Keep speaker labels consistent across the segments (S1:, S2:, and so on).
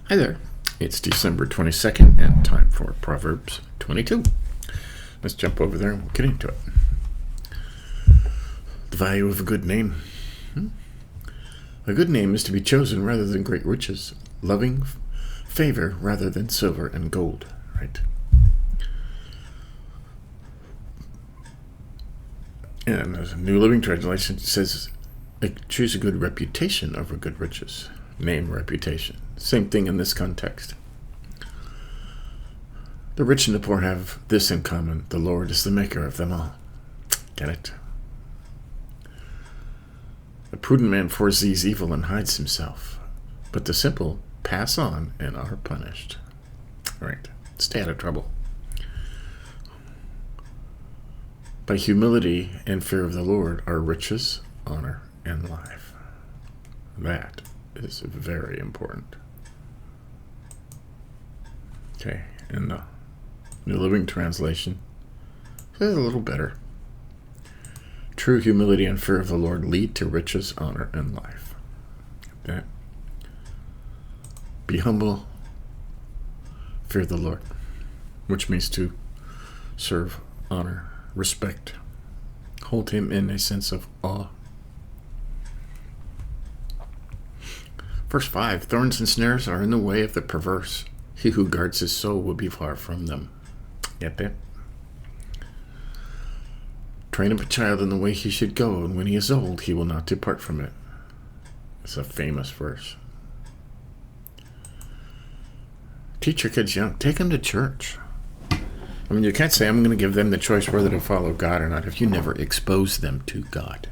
S1: Hi there. It's December 22nd and time for Proverbs 22. Let's jump over there and we'll get into it. The value of a good name. A good name is to be chosen rather than great riches, loving favor rather than silver and gold. Right? And the New Living Translation says, choose a good reputation over good riches. Name, reputation. Same thing in this context. The rich and the poor have this in common. The Lord is the maker of them all. Get it? The prudent man foresees evil and hides himself, but the simple pass on and are punished. All right. Stay out of trouble. By humility and fear of the Lord are riches, honor, and life. That is very important. Okay, in the New Living Translation, it says a little better. True humility and fear of the Lord lead to riches, honor, and life. Okay. Be humble, fear the Lord, which means to serve, honor, respect, hold him in a sense of awe. Verse 5, thorns and snares are in the way of the perverse. He who guards his soul will be far from them. Get that? Train up a child in the way he should go, and when he is old, he will not depart from it. It's a famous verse. Teach your kids young. Take them to church. I mean, you can't say, I'm going to give them the choice whether to follow God or not if you never expose them to God.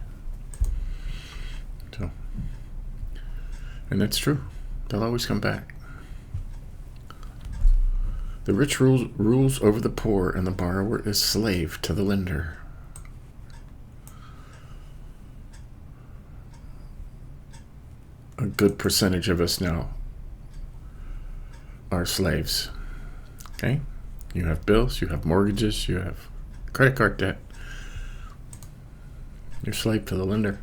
S1: So, and that's true. They'll always come back. The rich rules over the poor, and the borrower is slave to the lender. A good percentage of us now are slaves. Okay? You have bills, you have mortgages, you have credit card debt. You're slave to the lender.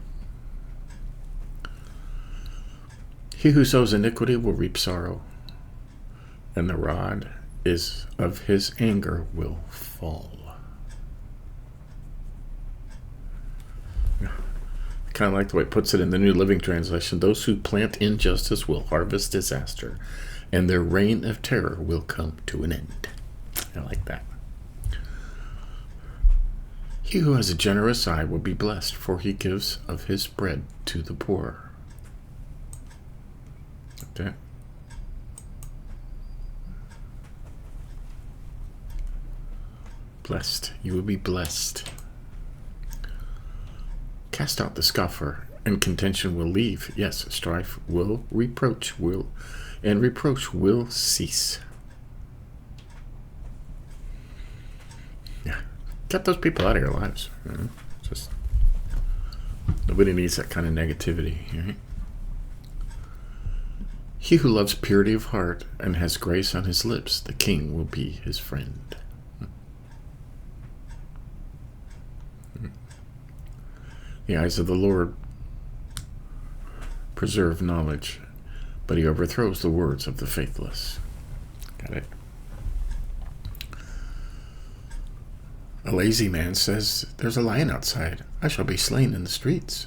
S1: He who sows iniquity will reap sorrow, and the rod is of his anger will fall. I kind of like the way it puts it in the New Living Translation. Those who plant injustice will harvest disaster, and their reign of terror will come to an end. I like that. He who has a generous eye will be blessed, for he gives of his bread to the poor. Okay. Blessed. You will be blessed. Cast out the scoffer, and contention will leave. Yes, strife will, reproach will cease. Yeah. Get those people out of your lives. You know? Just nobody needs that kind of negativity. Right? He who loves purity of heart and has grace on his lips, the king will be his friend. The eyes of the Lord preserve knowledge, but he overthrows the words of the faithless. Got it? A lazy man says, there's a lion outside. I shall be slain in the streets.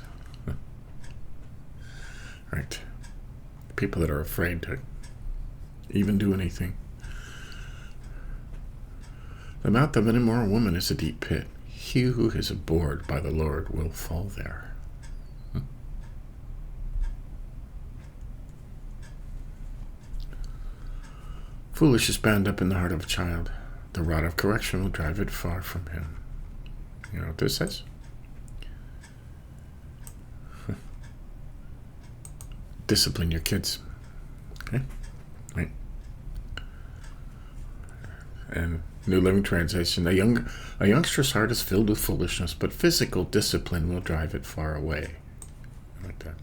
S1: Right. People that are afraid to even do anything. The mouth of an immoral woman is a deep pit. He who is abhorred by the Lord will fall there. Foolish is bound up in the heart of a child. The rod of correction will drive it far from him. You know what this says? Discipline your kids. Okay? Right. And New Living Translation, a youngster's heart is filled with foolishness, but physical discipline will drive it far away. I like that.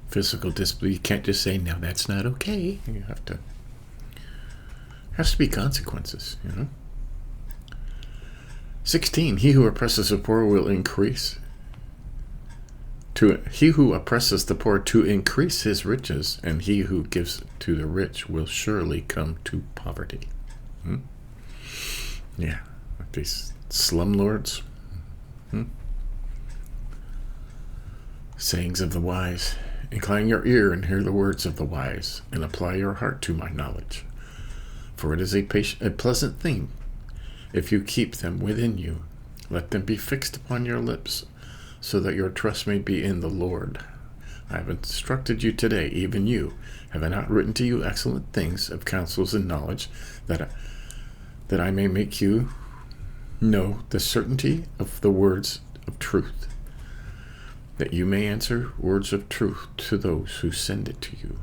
S1: Physical discipline, you can't just say, no, that's not okay. You have to, has to be consequences, you know. 16, he who oppresses the poor will increase he who oppresses the poor to increase his riches, and he who gives to the rich will surely come to poverty. Yeah, like these slumlords. Sayings of the wise. Incline your ear and hear the words of the wise, and apply your heart to my knowledge. For it is a pleasant thing if you keep them within you. Let them be fixed upon your lips, so that your trust may be in the Lord. I have instructed you today, even you. Have I not written to you excellent things of counsels and knowledge, that I may make you know the certainty of the words of truth, that you may answer words of truth to those who send it to you.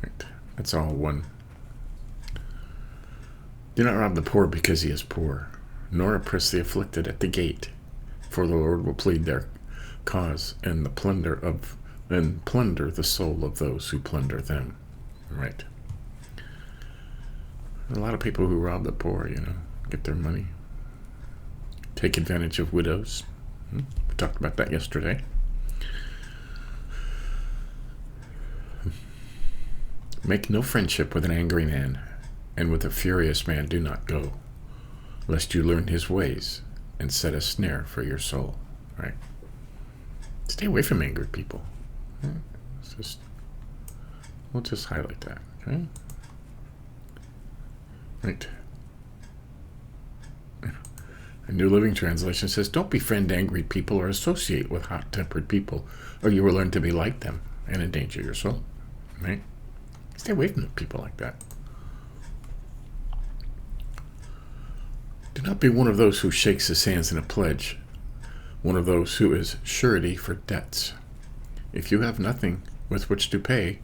S1: Right. That's all one. Do not rob the poor because he is poor, nor oppress the afflicted at the gate, for the Lord will plead their cause and plunder the soul of those who plunder them. Right. A lot of people who rob the poor, get their money, take advantage of widows. We talked about that yesterday. Make no friendship with an angry man, and with a furious man do not go, lest you learn his ways and set a snare for your soul. Right? Stay away from angry people. We'll just highlight that. Okay? Right. A New Living Translation says, don't befriend angry people or associate with hot-tempered people, or you will learn to be like them and endanger your soul. Right? Stay away from people like that. Do not be one of those who shakes his hands in a pledge, one of those who is surety for debts. If you have nothing with which to pay,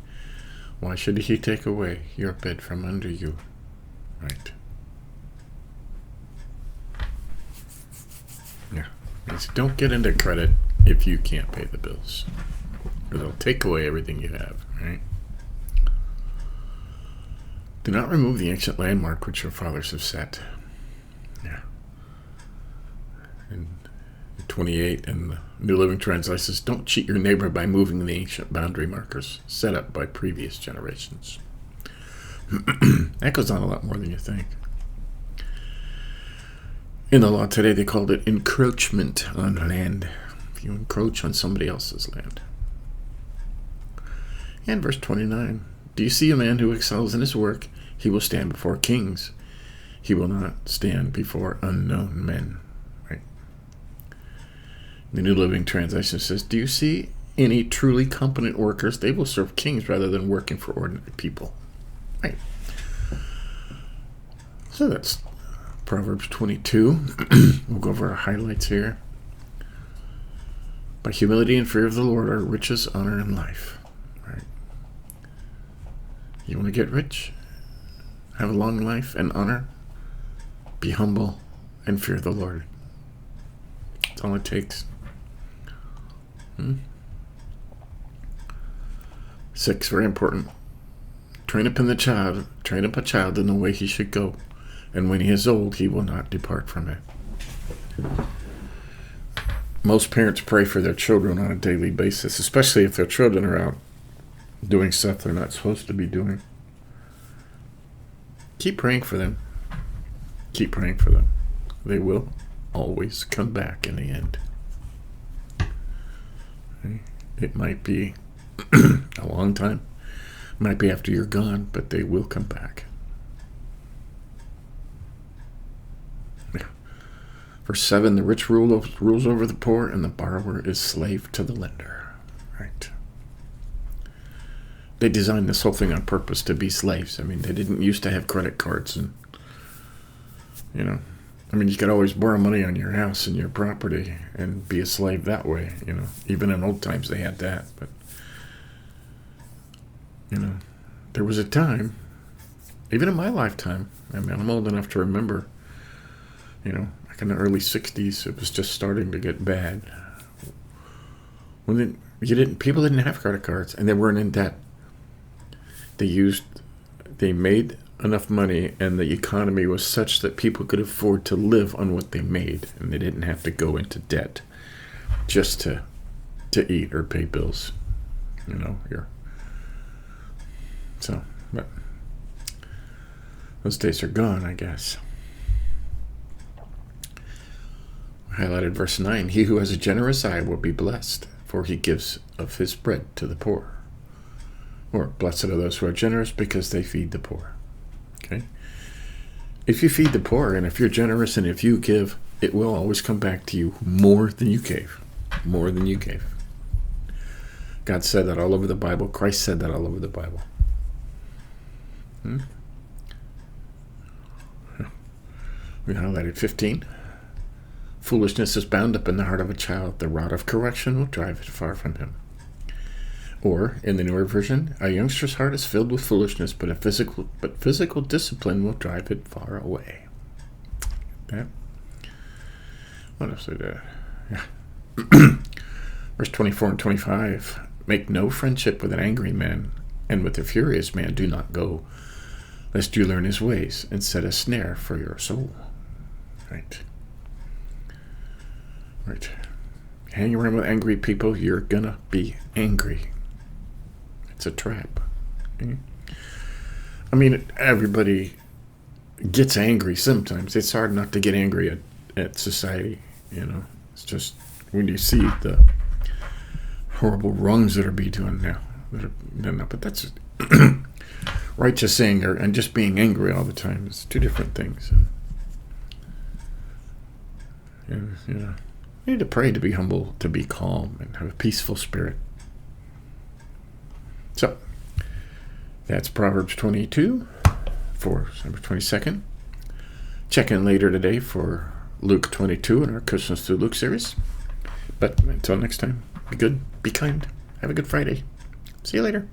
S1: why should he take away your bed from under you? Right. Yeah. Means don't get into credit if you can't pay the bills, or they'll take away everything you have. Right. Do not remove the ancient landmark which your fathers have set. Yeah. And 28 in the New Living Translation says, don't cheat your neighbor by moving the ancient boundary markers set up by previous generations. That goes on a lot more than you think. In the law today, they called it encroachment on land. If you encroach on somebody else's land. And verse 29, do you see a man who excels in his work? He will stand before kings. He will not stand before unknown men. Right? The New Living Translation says, do you see any truly competent workers? They will serve kings rather than working for ordinary people. Right. So that's Proverbs 22. We'll go over our highlights here. By humility and fear of the Lord are riches, honor, and life. Right. You want to get rich? Have a long life and honor? Be humble and fear the Lord. That's all it takes. 6, very important. Train up a child in the way he should go, and when he is old, he will not depart from it. Most parents pray for their children on a daily basis, especially if their children are out doing stuff they're not supposed to be doing. Keep praying for them. Keep praying for them. They will always come back in the end. It might be a long time. It might be after you're gone, but they will come back. Verse 7, the rich rules over the poor, and the borrower is slave to the lender. Right. They designed this whole thing on purpose to be slaves. I mean, they didn't used to have credit cards, and you could always borrow money on your house and your property and be a slave that way. Even in old times they had that, but there was a time, even in my lifetime. I mean, I'm old enough to remember, back in the early 60s, it was just starting to get bad. People didn't have credit cards, and they weren't in debt. They made enough money, and the economy was such that people could afford to live on what they made, and they didn't have to go into debt. just to eat or pay bills. But those days are gone, I guess. Highlighted verse 9. He who has a generous eye will be blessed, for he gives of his bread to the poor. Or, blessed are those who are generous, because they feed the poor. Okay? If you feed the poor, and if you're generous, and if you give, it will always come back to you more than you gave. More than you gave. God said that all over the Bible. Christ said that all over the Bible. We highlighted 15. Foolishness is bound up in the heart of a child. The rod of correction will drive it far from him. Or, in the newer version, a youngster's heart is filled with foolishness, but physical discipline will drive it far away. Okay. What else did Verse 24 and 25. Make no friendship with an angry man, and with a furious man do not go, lest you learn his ways and set a snare for your soul. Right. Hang around with angry people, you're gonna be angry. It's a trap. Okay? I mean, everybody gets angry sometimes. It's hard not to get angry at society, It's just when you see the horrible wrongs that are being done now. But that's righteous anger and just being angry all the time. It's two different things. You need to pray to be humble, to be calm, and have a peaceful spirit. So, that's Proverbs 22 for December 22nd. Check in later today for Luke 22 in our Christmas through Luke series. But until next time, be good, be kind, have a good Friday. See you later.